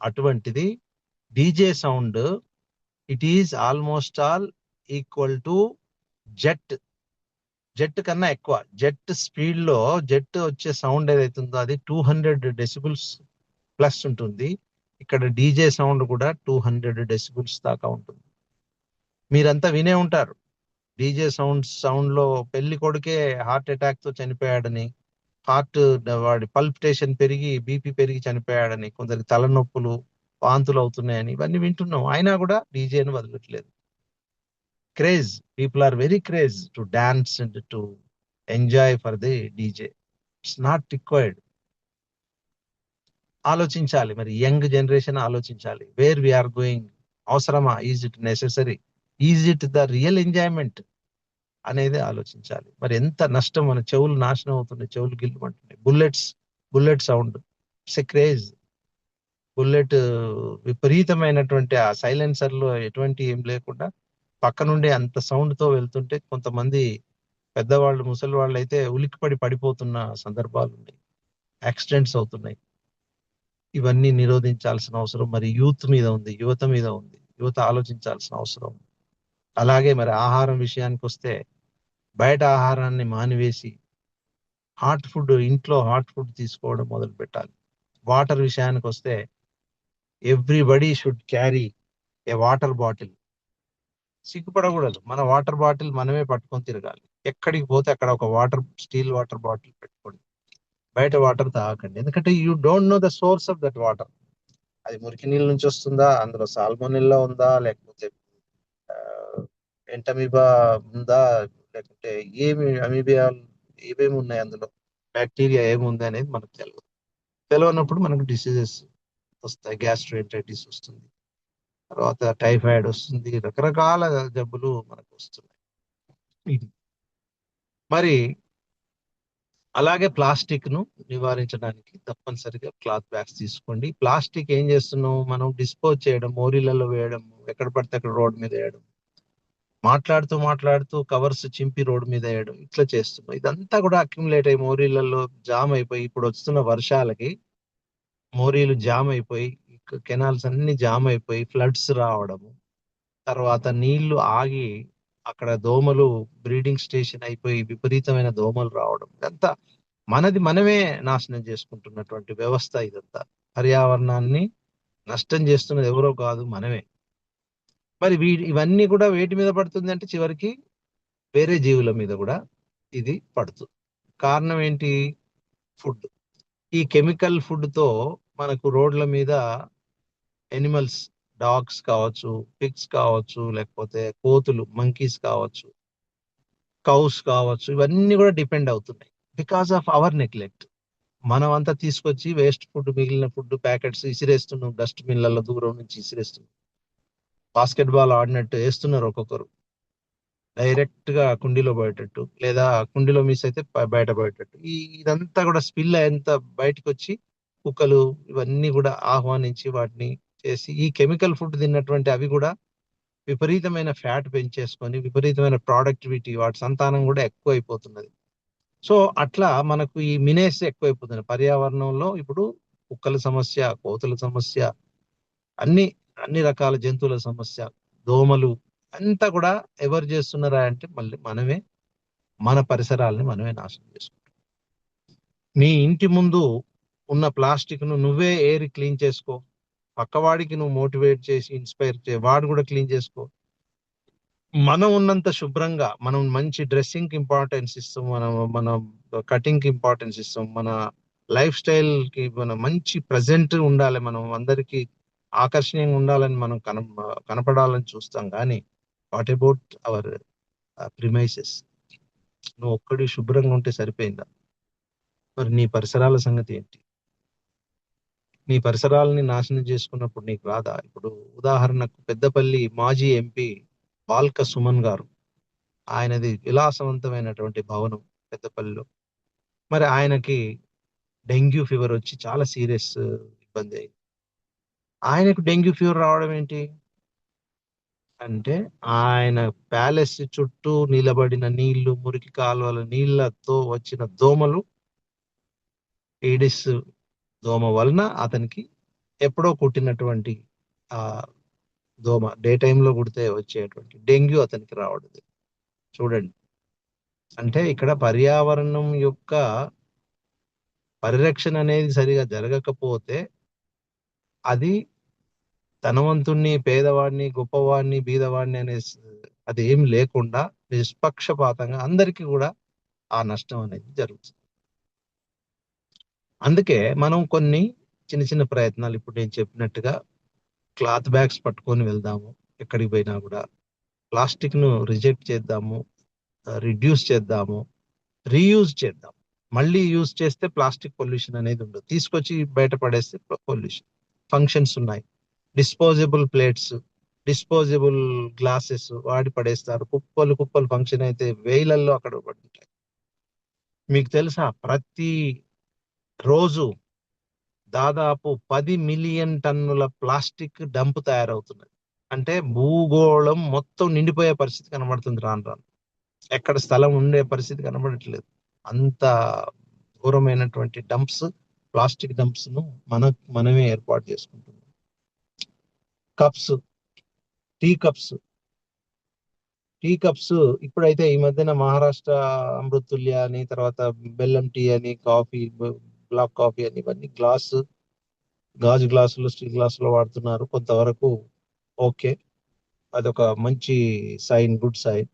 Speaker 1: అటువంటిది DJ sound, it is almost all equal to jet కన్నా ఎక్కువ. జెట్ స్పీడ్ లో జెట్ వచ్చే సౌండ్ ఏదైతుందో అది 200 డెసిబుల్స్ ప్లస్ ఉంటుంది. ఇక్కడ డీజే సౌండ్ కూడా 200 డెసిబుల్స్ దాకా ఉంటుంది. మీరంతా వినే ఉంటారు, డీజే సౌండ్ లో పెళ్లి కొడుకే హార్ట్ అటాక్ తో చనిపోయాడని, వాడి పల్పిటేషన్ పెరిగి బీపీ పెరిగి చనిపోయాడని, కొందరికి తలనొప్పులు, వాంతులు అవుతున్నాయని, ఇవన్నీ వింటున్నాం. అయినా కూడా డీజేని వదలట్లేదు. Craze, people are very craze to dance and to enjoy for the DJ. It's not required. ఆలోచించాలి, మరి యంగ్ జనరేషన్ ఆలోచించాలి. వేర్ వీఆర్ గోయింగ్? అవసరమా? Is it necessary? Is it the real enjoyment అనేది ఆలోచించాలి. మరి ఎంత నష్టం, మన చెవులు నాశనం అవుతున్నాయి, చెవులు గిల్లుమంటున్నాయి. Bullet sound, it's a craze. Bullet విపరీతమైనటువంటి ఆ సైలెన్సర్ లో ఎటువంటి ఏం లేకుండా పక్క నుండి అంత సౌండ్ తో వెళ్తుంటే కొంతమంది పెద్దవాళ్ళు, ముసలి వాళ్ళు అయితే ఉలిక్కిపడి పడిపోతున్న సందర్భాలు ఉన్నాయి. యాక్సిడెంట్స్ అవుతున్నాయి. ఇవన్నీ నిరోధించాల్సిన అవసరం మరి యువత మీద ఉంది. యువత ఆలోచించాల్సిన అవసరం ఉంది. అలాగే మరి ఆహారం విషయానికి వస్తే బయట ఆహారాన్ని మానివేసి ఇంట్లో హాట్ ఫుడ్ తీసుకోవడం మొదలు పెట్టాలి. వాటర్ విషయానికి వస్తే everybody should carry a water bottle. సిగ్గుపడకూడదు, మన వాటర్ బాటిల్ మనమే పట్టుకొని తిరగాలి. ఎక్కడికి పోతే అక్కడ ఒక స్టీల్ వాటర్ బాటిల్ పెట్టుకోండి. బయట వాటర్ తాగకండి, ఎందుకంటే you don't know the source of that water. అది మురికి నీళ్ళ నుంచి వస్తుందా, అందులో సాల్మోనెల్లా ఉందా, లేకపోతే ఎంటమీబా ఉందా, లేకుంటే ఏమేమి ఉన్నాయి అందులో, బ్యాక్టీరియా ఏముంది అనేది మనకు తెలియనప్పుడు మనకు డిసీజెస్ వస్తాయి. గ్యాస్ట్రైటిస్ వస్తుంది, తర్వాత టైఫాయిడ్ వస్తుంది, రకరకాల జబ్బులు మనకు వస్తున్నాయి. ఇది మరి అలాగే ప్లాస్టిక్ ను నివారించడానికి తప్పనిసరిగా క్లాత్ బ్యాగ్స్ తీసుకోండి. ప్లాస్టిక్ ఏం చేస్తున్నాం మనం? డిస్పోజ్ చేయడం, మోరీలలో వేయడం, ఎక్కడ పడితే అక్కడ రోడ్ మీద వేయడం, మాట్లాడుతూ కవర్స్ చింపి రోడ్ మీద వేయడం, ఇట్లా చేస్తున్నాం. ఇదంతా కూడా అక్యుములేట్ అయ్యి మోరీలలో జామ్ అయిపోయి, ఇప్పుడు వస్తున్న వర్షాలకి మోరీలు జామ్ అయిపోయి, కెనాల్స్ అన్ని జామ్ అయిపోయి ఫ్లడ్స్ రావడము, తర్వాత నీళ్లు ఆగి అక్కడ దోమలు బ్రీడింగ్ స్టేషన్ అయిపోయి విపరీతమైన దోమలు రావడం, ఇదంతా మనమే నాశనం చేసుకుంటున్నటువంటి వ్యవస్థ ఇదంతా. పర్యావరణాన్ని నష్టం చేస్తున్నది ఎవరో కాదు, మనమే. మరి ఇవన్నీ కూడా వేటి మీద పడుతుంది అంటే చివరికి వేరే జీవుల మీద కూడా ఇది పడుతుంది. కారణం ఏంటి? ఫుడ్. ఈ కెమికల్ ఫుడ్ తో మనకు రోడ్ల మీద ఎనిమల్స్, డాగ్స్ కావచ్చు, పిగ్స్ కావచ్చు, లేకపోతే కోతులు, మంకీస్ కావచ్చు, కౌస్ కావచ్చు, ఇవన్నీ కూడా డిపెండ్ అవుతున్నాయి బికాస్ ఆఫ్ అవర్ నెగ్లెక్ట్. మనం అంతా తీసుకొచ్చి వేస్ట్ ఫుడ్, మిగిలిన ఫుడ్ ప్యాకెట్స్ ఇసిరేస్తున్నాం, డస్ట్బిన్లలో దూరం నుంచి ఇసిరేస్తున్నాం. బాస్కెట్ బాల్ ఆడినట్టు వేస్తున్నారు ఒక్కొక్కరు, డైరెక్ట్ గా కుండీలో పోయేటట్టు, లేదా కుండీలో మిస్ అయితే బయట పోయేటట్టు. ఇదంతా కూడా స్పిల్ ఎంత బయటకు వచ్చి కుక్కలు ఇవన్నీ కూడా ఆహ్వానించి వాటిని చేసి, ఈ కెమికల్ ఫుడ్ తిన్నటువంటి అవి కూడా విపరీతమైన ఫ్యాట్ పెంచేసుకొని విపరీతమైన ప్రొడక్టివిటీ, వాటి సంతానం కూడా ఎక్కువ అయిపోతున్నది. సో అట్లా మనకు ఈ మినేస్ ఎక్కువైపోతుంది పర్యావరణంలో. ఇప్పుడు కుక్కల సమస్య, కోతుల సమస్య, అన్ని అన్ని రకాల జంతువుల సమస్య, దోమలు, అంతా కూడా ఎవరు చేస్తున్నారా అంటే మళ్ళీ మనమే, మన పరిసరాలని మనమే నాశనం చేసుకుంటాం. నీ ఇంటి ముందు ఉన్న ప్లాస్టిక్ ను నువ్వే ఏరి క్లీన్ చేసుకో, పక్కవాడికి నువ్వు మోటివేట్ చేసి ఇన్స్పైర్ చే, వాడు కూడా క్లీన్ చేసుకో. మనం ఉన్నంత శుభ్రంగా మనం మంచి డ్రెస్సింగ్ కి ఇంపార్టెన్స్ ఇస్తాం, మన కటింగ్ కి ఇంపార్టెన్స్ ఇస్తాం, మన లైఫ్ స్టైల్ కి మన మంచి ప్రజెంట్ ఉండాలి, మనం అందరికి ఆకర్షణీయంగా ఉండాలని మనం కనపడాలని చూస్తాం. కానీ వాట్ అబౌట్ అవర్ ప్రిమైసెస్? నువ్వు ఒక్కడి శుభ్రంగా ఉంటే సరిపోయిందా? మరి నీ పరిసరాల సంగతి ఏంటి? నీ పరిసరాలని నాశనం చేసుకున్నప్పుడు నీకు రాదా? ఇప్పుడు ఉదాహరణకు పెద్దపల్లి మాజీ ఎంపీ బాల్క సుమన్ గారు, ఆయనది విలాసవంతమైనటువంటి భవనం పెద్దపల్లిలో. మరి ఆయనకి డెంగ్యూ ఫీవర్ వచ్చి చాలా సీరియస్ ఇబ్బంది అయింది. ఆయనకు డెంగ్యూ ఫీవర్ రావడం ఏంటి అంటే, ఆయన ప్యాలెస్ చుట్టూ నిలబడిన నీళ్లు, మురికి కాలువల నీళ్లతో వచ్చిన దోమలు, ఈడిస్ దోమ వలన అతనికి ఎప్పుడో కుట్టినటువంటి ఆ దోమ డే టైంలో కుడితే వచ్చేటువంటి డెంగ్యూ అతనికి రావడం. చూడండి, అంటే ఇక్కడ పర్యావరణం యొక్క పరిరక్షణ అనేది సరిగా జరగకపోతే అది ధనవంతుణ్ణి, పేదవాడిని, గొప్పవాడిని, బీదవాడిని అనే అది ఏం లేకుండా నిష్పక్షపాతంగా అందరికీ కూడా ఆ నష్టం అనేది జరుగుతుంది. అందుకే మనం కొన్ని చిన్న చిన్న ప్రయత్నాలు, ఇప్పుడు నేను చెప్పినట్టుగా క్లాత్ బ్యాగ్స్ పట్టుకొని వెళ్దాము, ఎక్కడికి పోయినా కూడా ప్లాస్టిక్ ను రిజెక్ట్ చేద్దాము, రిడ్యూస్ చేద్దాము, రీయూజ్ చేద్దాం. మళ్ళీ యూజ్ చేస్తే ప్లాస్టిక్ పొల్యూషన్ అనేది ఉండదు, తీసుకొచ్చి బయట పడేస్తే పొల్యూషన్. ఫంక్షన్స్ ఉన్నాయి, డిస్పోజబుల్ ప్లేట్స్, డిస్పోజబుల్ గ్లాసెస్ వాడి పడేస్తారు, కుప్పలు కుప్పలు ఫంక్షన్ అయితే వేలల్లో అక్కడ పడుతుంటాయి. మీకు తెలుసా, ప్రతి రోజు దాదాపు 10 మిలియన్ టన్నుల ప్లాస్టిక్ డంప్ తయారవుతున్నది. అంటే భూగోళం మొత్తం నిండిపోయే పరిస్థితి కనబడుతుంది రాను రాను. ఎక్కడ స్థలం ఉండే పరిస్థితి కనబడట్లేదు. అంత ఘోరమైనటువంటి డంప్స్, ప్లాస్టిక్ డంప్స్ ను మనమే ఏర్పాటు చేసుకుంటున్నాం. కప్స్, టీ కప్స్, ఇప్పుడైతే ఈ మధ్యన మహారాష్ట్ర అమృతుల్య అని, తర్వాత బెల్లం టీ అని, కాఫీ, బ్లాక్ కాఫీ అని, ఇవన్నీ గాజు గ్లాసులు, స్టీల్ గ్లాసులు వాడుతున్నారు. కొంతవరకు ఓకే, అదొక మంచి సైన్, గుడ్ సైన్.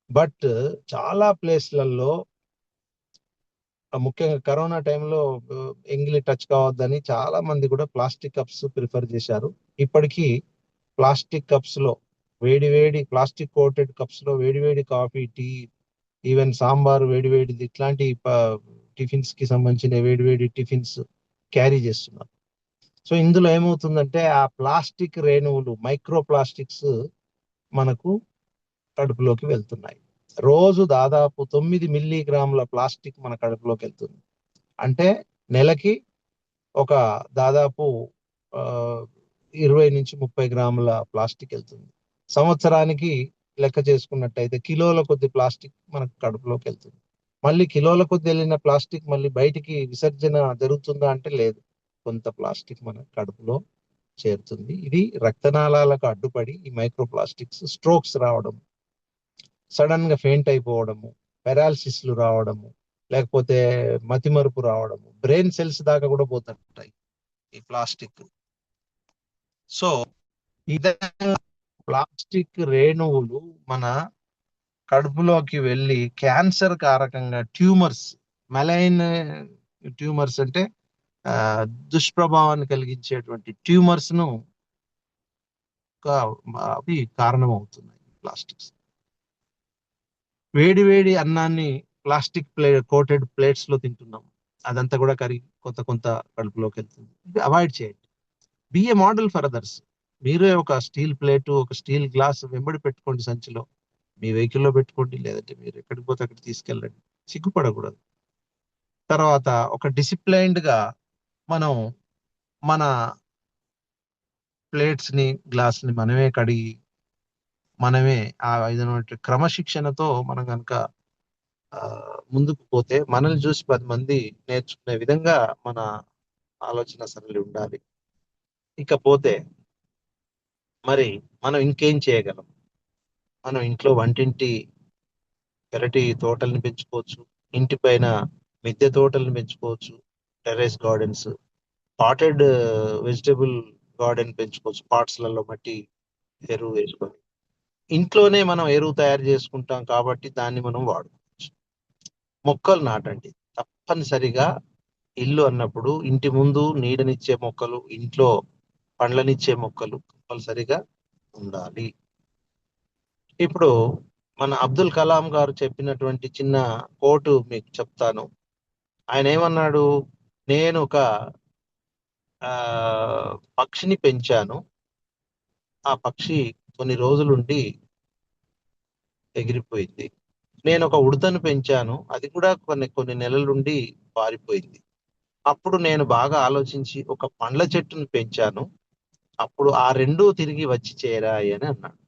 Speaker 1: బట్ చాలా ప్లేస్లలో, ముఖ్యంగా కరోనా టైంలో ఎంగిలి టచ్ కావద్దని చాలా మంది కూడా ప్లాస్టిక్ కప్స్ ప్రిఫర్ చేశారు. ఇప్పటికీ ప్లాస్టిక్ కప్స్ లో వేడి ప్లాస్టిక్ కోటెడ్ కప్స్ లో వేడి కాఫీ, టీ, ఈవెన్ సాంబార్ వేడిది, ఇట్లాంటి టిఫిన్స్ కి సంబంధించిన వేడి టిఫిన్స్ క్యారీ చేస్తున్నారు. సో ఇందులో ఏమవుతుందంటే, ఆ ప్లాస్టిక్ రేణువులు, మైక్రో ప్లాస్టిక్స్ మనకు కడుపులోకి వెళ్తున్నాయి. రోజు దాదాపు 9 మిల్లీగ్రాముల ప్లాస్టిక్ మన కడుపులోకి వెళ్తుంది. అంటే నెలకి ఒక దాదాపు 20 నుంచి 30 గ్రాముల ప్లాస్టిక్ వెళ్తుంది. సంవత్సరానికి లెక్క చేసుకున్నట్టయితే కిలోల కొద్ది ప్లాస్టిక్ మనకు కడుపులోకి వెళ్తుంది. మళ్ళీ కిలోల కొద్ది వెళ్ళిన ప్లాస్టిక్ మళ్ళీ బయటికి విసర్జన జరుగుతుందా అంటే లేదు, కొంత ప్లాస్టిక్ మన కడుపులో చేరుతుంది. ఇది రక్తనాళాలకు అడ్డుపడి ఈ మైక్రో ప్లాస్టిక్స్ స్ట్రోక్స్ రావడం, సడన్ గా ఫెయింట్ అయిపోవడము, పెరాలసిస్లు రావడము, లేకపోతే మతిమరుపు రావడము, బ్రెయిన్ సెల్స్ దాకా కూడా పోతుంటాయి ఈ ప్లాస్టిక్. సో ఈ ప్లాస్టిక్ రేణువులు మన కడుపులోకి వెళ్ళి క్యాన్సర్ కారకంగా ట్యూమర్స్, మెలైన్ ట్యూమర్స్ అంటే ఆ, దుష్ప్రభావాన్ని కలిగించేటువంటి ట్యూమర్స్ ను అవి కారణమవుతున్నాయి ప్లాస్టిక్స్. వేడి వేడి అన్నాన్ని ప్లాస్టిక్ కోటెడ్ ప్లేట్స్ లో తింటున్నాం. అదంతా కూడా కరిగి కొంత కొంత కడుపులోకి వెళ్తుంది. ఇది అవాయిడ్ చేయండి. Be a model for others. మీరే ఒక స్టీల్ ప్లేట్, ఒక స్టీల్ గ్లాస్ వెంబడి పెట్టుకోండి సంచిలో. మీ వెహికల్లో పెట్టుకోండి, లేదంటే మీరు ఎక్కడికి పోతే అక్కడ తీసుకెళ్ళండి. సిగ్గుపడకూడదు. తర్వాత ఒక డిసిప్లైన్డ్ గా మనం మన ప్లేట్స్ ని, గ్లాస్ ని మనమే కడిగి మనమే ఆ విధమైన క్రమశిక్షణతో మనం కనుక ముందుకు పోతే మనల్ని చూసి 10 మంది నేర్చుకునే విధంగా మన ఆలోచన సరళి ఉండాలి. ఇకపోతే మరి మనం ఇంకేం చేయగలం? మనం ఇంట్లో వంటింటి పెరటి తోటల్ని పెంచుకోవచ్చు. ఇంటి పైన మిద్దె తోటల్ని పెంచుకోవచ్చు. Terrace gardens, potted vegetable garden పెంచుకోవచ్చు. పాట్స్లలో మట్టి ఎరువు వేసుకొని ఇంట్లోనే మనం ఎరువు తయారు చేసుకుంటాం కాబట్టి దాన్ని మనం వాడుకోవచ్చు. మొక్కలు నాటండి. తప్పనిసరిగా ఇల్లు అన్నప్పుడు ఇంటి ముందు నీడనిచ్చే మొక్కలు, ఇంట్లో పండ్లనిచ్చే మొక్కలు కంపల్సరిగా ఉండాలి. ఇప్పుడు మన అబ్దుల్ కలాం గారు చెప్పినటువంటి చిన్న కోటు మీకు చెప్తాను. ఆయన ఏమన్నాడు? నేను ఒక ఆ పక్షిని పెంచాను. ఆ పక్షి కొన్ని రోజులుండి ఎగిరిపోయింది. నేను ఒక ఉడతను పెంచాను. అది కూడా కొన్ని కొన్ని నెలలుండి పారిపోయింది. అప్పుడు నేను బాగా ఆలోచించి ఒక పండ్ల చెట్టును పెంచాను. అప్పుడు ఆ రెండూ తిరిగి వచ్చి చేరాయి అని అన్నాడు.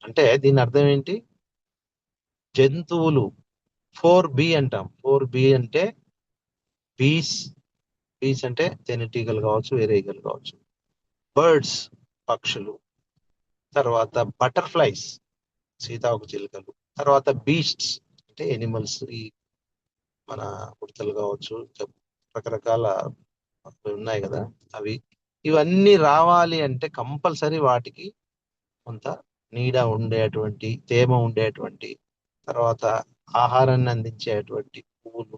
Speaker 1: అంటే దీని అర్థం ఏంటి? జంతువులు 4B అంటాం. 4B అంటే బీస్. బీస్ అంటే తేనెటీగలు కావచ్చు, వేరే ఈగలు కావచ్చు. బర్డ్స్ పక్షులు. తర్వాత బటర్ఫ్లైస్ సీతాకోక చిలుకలు. తర్వాత బీస్ట్స్ అంటే ఎనిమల్స్, ఈ మన ఉడతలు కావచ్చు, రకరకాల అవి ఉన్నాయి కదా అవి. ఇవన్నీ రావాలి అంటే కంపల్సరీ వాటికి కొంత నీడ ఉండేటువంటి, తేమ ఉండేటువంటి, తర్వాత ఆహారాన్ని అందించేటువంటి పువ్వులు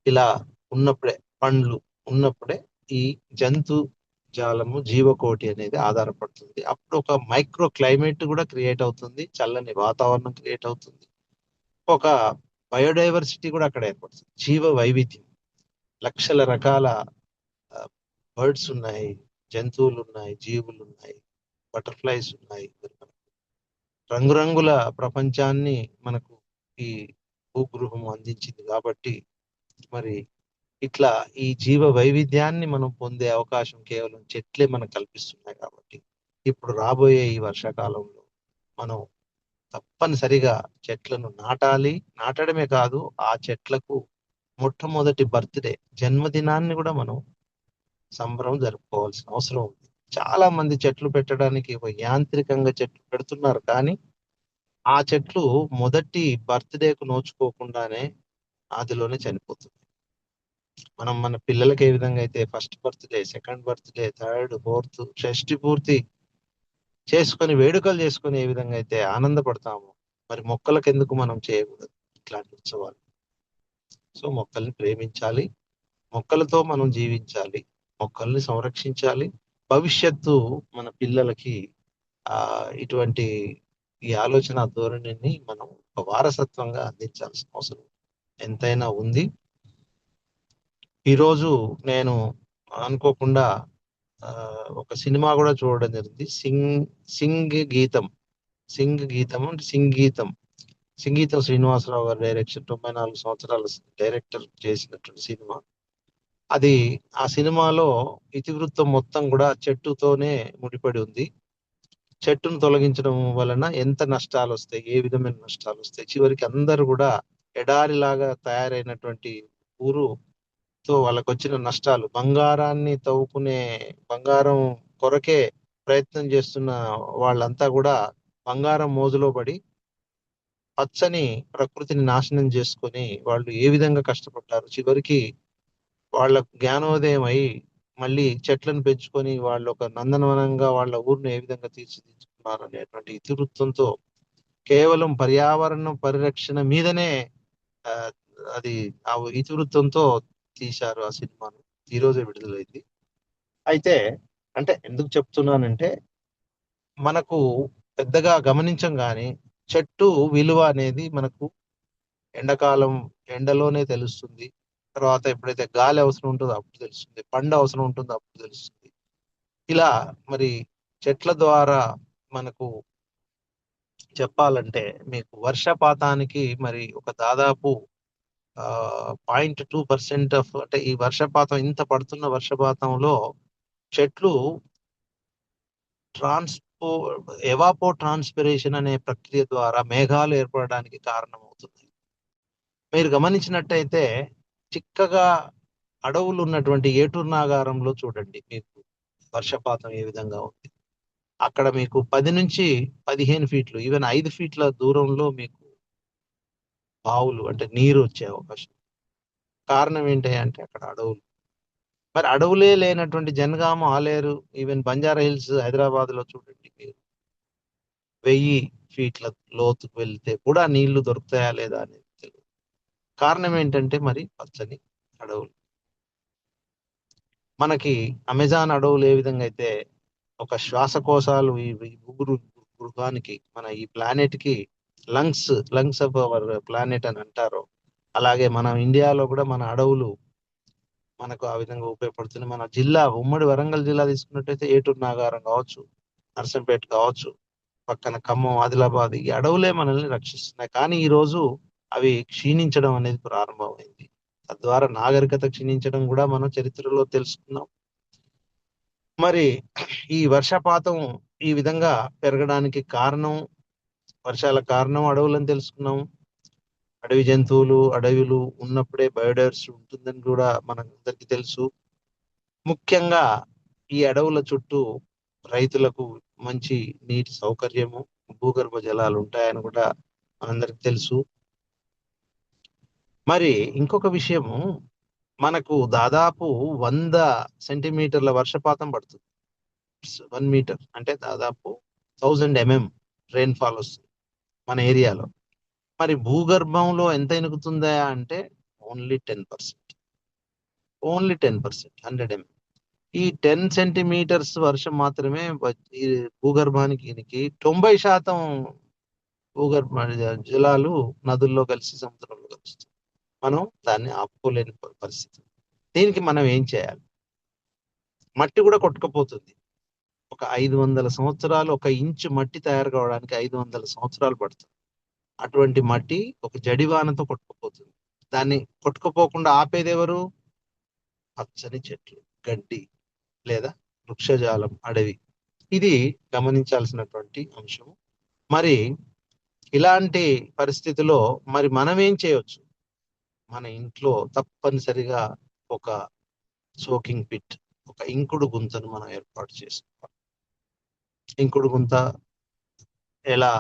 Speaker 1: ఇలా ఉన్నప్పుడే, పండ్లు ఉన్నప్పుడే ఈ జంతు జాలము, జీవకోటి అనేది ఆధారపడుతుంది. అప్పుడు ఒక మైక్రో క్లైమేట్ కూడా క్రియేట్ అవుతుంది. చల్లని వాతావరణం క్రియేట్ అవుతుంది. ఒక బయోడైవర్సిటీ కూడా అక్కడ ఏర్పడుతుంది. జీవ వైవిధ్యం, లక్షల రకాల బర్డ్స్ ఉన్నాయి, జంతువులు ఉన్నాయి, జీవులు ఉన్నాయి, బటర్ఫ్లైస్ ఉన్నాయి. రంగురంగుల ప్రపంచాన్ని మనకు ఈ భూగృహం అందించింది కాబట్టి మరి ఇట్లా ఈ జీవ వైవిధ్యాన్ని మనం పొందే అవకాశం కేవలం చెట్లే మనకు కల్పిస్తున్నాయి. కాబట్టి ఇప్పుడు రాబోయే ఈ వర్షాకాలంలో మనం తప్పనిసరిగా చెట్లను నాటాలి. నాటడమే కాదు, ఆ చెట్లకు మొట్టమొదటి బర్త్డే, జన్మదినాన్ని కూడా మనం సంబరం జరుపుకోవాల్సిన అవసరం ఉంది. చాలా మంది చెట్లు పెట్టడానికి ఒక యాంత్రికంగా చెట్లు పెడుతున్నారు, కానీ ఆ చెట్లు మొదటి బర్త్డేకు నోచుకోకుండానే ఆదిలోనే చనిపోతుంది. మనం మన పిల్లలకి ఏ విధంగా అయితే first birthday, second birthday, third, fourth, షష్టి పూర్తి చేసుకొని వేడుకలు చేసుకొని ఏ విధంగా అయితే ఆనందపడతామో, మరి మొక్కలకు ఎందుకు మనం చేయకూడదు ఇట్లాంటి ఉత్సవాలు? సో మొక్కల్ని ప్రేమించాలి, మొక్కలతో మనం జీవించాలి, మొక్కల్ని సంరక్షించాలి. భవిష్యత్తు మన పిల్లలకి ఆ ఇటువంటి ఈ ఆలోచన ధోరణిని మనం ఒక వారసత్వంగా అందించాల్సిన అవసరం ఎంతైనా ఉంది. ఈరోజు నేను అనుకోకుండా ఆ, ఒక సినిమా కూడా చూడడం జరిగింది. సింగ్ గీతం. అంటే సింగీతం శ్రీనివాసరావు గారు డైరెక్షన్, 94 సంవత్సరాల డైరెక్టర్ చేసినటువంటి సినిమా అది. ఆ సినిమాలో ఇతివృత్తం మొత్తం కూడా చెట్టుతోనే ముడిపడి ఉంది. చెట్టును తొలగించడం వలన ఎంత నష్టాలు వస్తాయి, ఏ విధమైన నష్టాలు వస్తాయి, చివరికి అందరూ కూడా ఎడారిలాగా తయారైనటువంటి ఊరుతో వాళ్ళకు వచ్చిన నష్టాలు, బంగారాన్ని తవ్వుకునే, బంగారం కొరకే ప్రయత్నం చేస్తున్న వాళ్ళంతా కూడా బంగారం మోజులో పడి పచ్చని ప్రకృతిని నాశనం చేసుకొని వాళ్ళు ఏ విధంగా కష్టపడ్డారు. చివరికి వాళ్ళ జ్ఞానోదయం అయి మళ్ళీ చెట్లను పెంచుకొని వాళ్ళు ఒక నందనవనంగా వాళ్ళ ఊరిని ఏ విధంగా తీర్చిదిద్దుకున్నారు అనేటువంటి ఇతివృత్తంతో కేవలం పర్యావరణం పరిరక్షణ మీదనే ఆ, అది ఆ ఇతివృత్తంతో తీశారు ఆ సినిమాను. ఈ రోజే విడుదలైంది. అయితే అంటే ఎందుకు చెప్తున్నానంటే మనకు పెద్దగా గమనించం గాని చెట్టు విలువ అనేది మనకు ఎండాకాలం ఎండలోనే తెలుస్తుంది. తర్వాత ఎప్పుడైతే గాలి అవసరం ఉంటుందో అప్పుడు తెలుస్తుంది. పండు అవసరం ఉంటుందో అప్పుడు తెలుస్తుంది. ఇలా మరి చెట్ల ద్వారా మనకు చెప్పాలంటే మీకు వర్షపాతానికి మరి ఒక దాదాపు 0.2% అంటే ఈ వర్షపాతం ఇంత పడుతున్న వర్షపాతంలో చెట్లు ట్రాన్స్పో ఎవాపో ట్రాన్స్పిరేషన్ అనే ప్రక్రియ ద్వారా మేఘాలు ఏర్పడడానికి కారణమవుతుంది. మీరు గమనించినట్టయితే చిక్కగా అడవులు ఉన్నటువంటి ఏటూరు నాగారంలో చూడండి మీకు వర్షపాతం ఏ విధంగా ఉంది. అక్కడ మీకు 10 నుంచి 15 ఫీట్లు ఈవెన్ 5 ఫీట్ల దూరంలో మీకు బావులు అంటే నీరు వచ్చే అవకాశం. కారణం ఏంటి అంటే అక్కడ అడవులు. మరి అడవులే లేనటువంటి జనగామ, ఆలేరు, ఈవెన్ బంజారా హిల్స్ హైదరాబాద్ లో చూడండి మీరు 1000 ఫీట్ల లోతుకు వెళ్తే కూడా నీళ్లు దొరుకుతాయా లేదా అనేది తెలియదు. కారణం ఏంటంటే మరి పచ్చని అడవులు. మనకి అమెజాన్ అడవులు ఏ విధంగా అయితే ఒక శ్వాసకోశాలు ఈ ఊరు గృహానికి మన ఈ ప్లానెట్ కి లంగ్స్ ఆఫ్ అవర్ ప్లానెట్ అని అంటారు. అలాగే మన ఇండియాలో కూడా మన అడవులు మనకు ఆ విధంగా ఉపయోగపడుతుంది. మన జిల్లా ఉమ్మడి వరంగల్ జిల్లా తీసుకున్నట్టయితే ఏటూరు నాగారం కావచ్చు, నర్సంపేట కావచ్చు, పక్కన ఖమ్మం, ఆదిలాబాద్ ఈ అడవులే మనల్ని రక్షిస్తున్నాయి. కానీ ఈ రోజు అవి క్షీణించడం అనేది ప్రారంభమైంది. తద్వారా నాగరికత క్షీణించడం కూడా మనం చరిత్రలో తెలుసుకున్నాం. మరి ఈ వర్షపాతం ఈ విధంగా పెరగడానికి కారణం వర్షాల కారణం అడవులని తెలుసుకున్నాం. అడవి జంతువులు అడవులు ఉన్నప్పుడే బయోడైవర్సిటీ ఉంటుందని కూడా మనందరికీ తెలుసు. ముఖ్యంగా ఈ అడవుల చుట్టూ రైతులకు మంచి నీటి సౌకర్యము, భూగర్భ జలాలు ఉంటాయని కూడా మనందరికి తెలుసు. మరి ఇంకొక విషయము మనకు దాదాపు 100 సెంటీమీటర్ల వర్షపాతం పడుతుంది. 1 మీటర్ అంటే దాదాపు 1000 mm రెయిన్ఫాల్ వస్తుంది మన ఏరియాలో. మరి భూగర్భంలో ఎంత ఎనుగుతుందా అంటే ఓన్లీ 10%. Only 10%, 100 mm. ఈ 10 సెంటీమీటర్స్ వర్షం మాత్రమే ఈ భూగర్భానికి 90% భూగర్భ జలాలు నదుల్లో కలిసి సముద్రంలో కలుస్తుంది. మనం దాన్ని ఆపుకోలేని పరిస్థితి. దీనికి మనం ఏం చేయాలి? మట్టి కూడా కొట్టుకుపోతుంది. ఒక 500 సంవత్సరాలు, ఒక ఇంచు మట్టి తయారు కావడానికి 500 సంవత్సరాలు పడుతుంది. అటువంటి మట్టి ఒక జడివానతో కొట్టుకుపోతుంది. దాన్ని కొట్టుకుపోకుండా ఆపేది ఎవరు? పచ్చని చెట్లు, గడ్డి లేదా వృక్షజాలం, అడవి. ఇది గమనించాల్సినటువంటి అంశం. మరి ఇలాంటి పరిస్థితిలో మరి మనం ఏం చేయొచ్చు? మన ఇంట్లో తప్పనిసరిగా ఒక సోకింగ్ పిట్, ఒక ఇంకుడు గుంతను మనం ఏర్పాటు చేసుకోవాలి. ఇంకుడు గుంత ఎలా?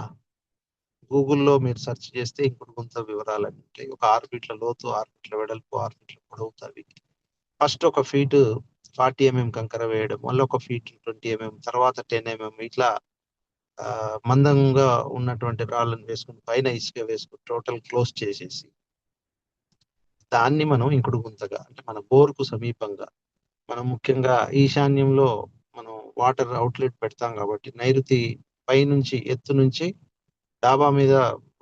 Speaker 1: గూగుల్లో మీరు సెర్చ్ చేస్తే ఇంకుడు గుంత వివరాలు ఉంటాయి. ఒక 6 ఫీట్ల లోతు, 6 ఫీట్ల వెడల్పు, 6 ఫీట్ల పొడవు తవ్వి ఫస్ట్ ఒక ఫీట్ 40 mm కంకర వేయడం, మళ్ళీ ఒక ఫీట్ 20 mm, తర్వాత 10 mm ఇట్లా మందంగా ఉన్నటువంటి రాళ్ళను వేసుకుని పైన ఇసుక వేసుకుని టోటల్ క్లోజ్ చేసేసి దాన్ని మనం ఇంకుడు గుంతగా అంటే మన బోర్కు సమీపంగా మనం ముఖ్యంగా ఈశాన్యంలో మనం వాటర్ అవుట్లెట్ పెడతాం కాబట్టి నైరుతి పైనుంచి ఎత్తు నుంచి డాబా మీద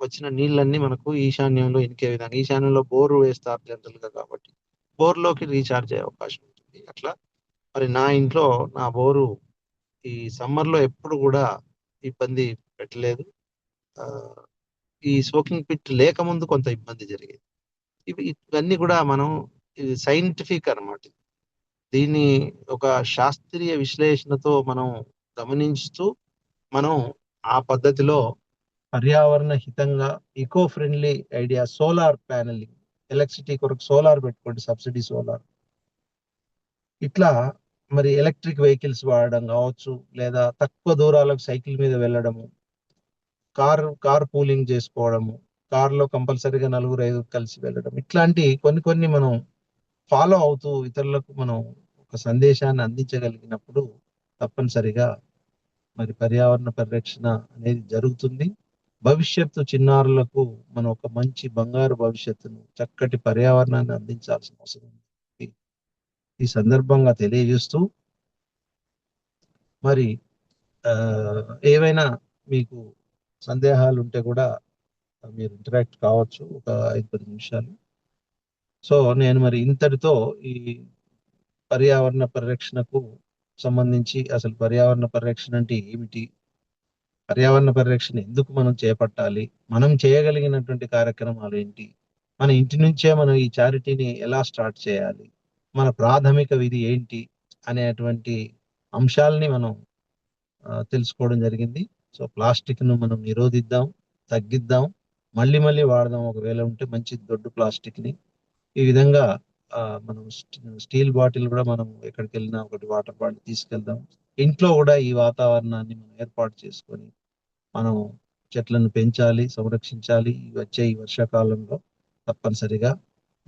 Speaker 1: వచ్చిన నీళ్ళన్నీ మనకు ఈశాన్యంలో ఇనికే విధంగా ఈశాన్యంలో బోరు వేస్తారు జనరల్ గా కాబట్టి బోర్లోకి రీఛార్జ్ అయ్యే అవకాశం ఉంటుంది. అట్లా మరి నా ఇంట్లో నా బోరు ఈ సమ్మర్ లో ఎప్పుడు కూడా ఇబ్బంది పెట్టలేదు. ఆ, ఈ సోకింగ్ పిట్ లేకముందు కొంత ఇబ్బంది జరిగేది. ఇవన్నీ కూడా మనం ఇది సైంటిఫిక్ అన్నమాట. దీన్ని ఒక శాస్త్రీయ విశ్లేషణతో మనం గమనించుతూ మనం ఆ పద్ధతిలో పర్యావరణ హితంగా eco friendly idea solar panelling, electricity కొరకు సోలార్ పెట్టుకోండి, సబ్సిడీ సోలార్. ఇట్లా మరి ఎలక్ట్రిక్ వెహికల్స్ వాడడం కావచ్చు, లేదా తక్కువ దూరాలకు సైకిల్ మీద వెళ్ళడము, కార్ పూలింగ్ చేసుకోవడము, కార్లో కంపల్సరీగా 4-5 కలిసి వెళ్ళడం, ఇట్లాంటి కొన్ని మనం ఫాలో అవుతూ ఇతరులకు మనం ఒక సందేశాన్ని అందించగలిగినప్పుడు తప్పనిసరిగా మరి పర్యావరణ పరిరక్షణ అనేది జరుగుతుంది. భవిష్యత్తు చిన్నారులకు మనం ఒక మంచి బంగారు భవిష్యత్తును, చక్కటి పర్యావరణాన్ని అందించాల్సిన అవసరం ఉంది. ఈ సందర్భంగా తెలియజేస్తూ మరి ఏవైనా మీకు సందేహాలు ఉంటే కూడా మీరు ఇంటరాక్ట్ కావచ్చు ఒక 5-10 నిమిషాలు. సో నేను మరి ఇంతటితో ఈ పర్యావరణ పరిరక్షణకు సంబంధించి అసలు పర్యావరణ పరిరక్షణ అంటే ఏమిటి, పర్యావరణ పరిరక్షణ ఎందుకు మనం చేపట్టాలి, మనం చేయగలిగినటువంటి కార్యక్రమాలు ఏంటి, మన ఇంటి నుంచే మనం ఈ చారిటీని ఎలా స్టార్ట్ చేయాలి, మన ప్రాథమిక విధి ఏంటి అనేటువంటి అంశాలని మనం తెలుసుకోవడం జరిగింది. సో ప్లాస్టిక్ ను మనం నిరోధిద్దాం, తగ్గిద్దాం, మళ్ళీ మళ్ళీ వాడదాం ఒకవేళ ఉంటే మంచి దొడ్డు ప్లాస్టిక్ ని. ఈ విధంగా మనం స్టీల్ బాటిల్ కూడా మనం ఎక్కడికి వెళ్ళినా ఒకటి వాటర్ బాటిల్ తీసుకెళ్దాం. ఇంట్లో కూడా ఈ వాతావరణాన్ని మనం ఏర్పాటు చేసుకొని మనం చెట్లను పెంచాలి, సంరక్షించాలి. వచ్చే ఈ వర్షాకాలంలో తప్పనిసరిగా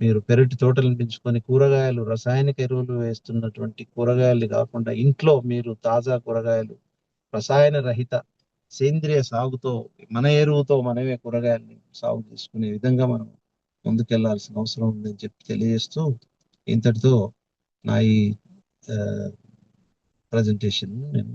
Speaker 1: మీరు పెరటి తోటలను పెంచుకొని కూరగాయలు, రసాయనిక ఎరువులు వేస్తున్నటువంటి కూరగాయలు కాకుండా ఇంట్లో మీరు తాజా కూరగాయలు, రసాయన రహిత సేంద్రియ సాగుతో మన ఎరువుతో మనమే కూరగాయల్ని సాగు చేసుకునే విధంగా మనం ముందుకెళ్లాల్సిన అవసరం ఉందని చెప్పి తెలియజేస్తూ ఇంతటితో నా ఈ ప్రజెంటేషన్ నేను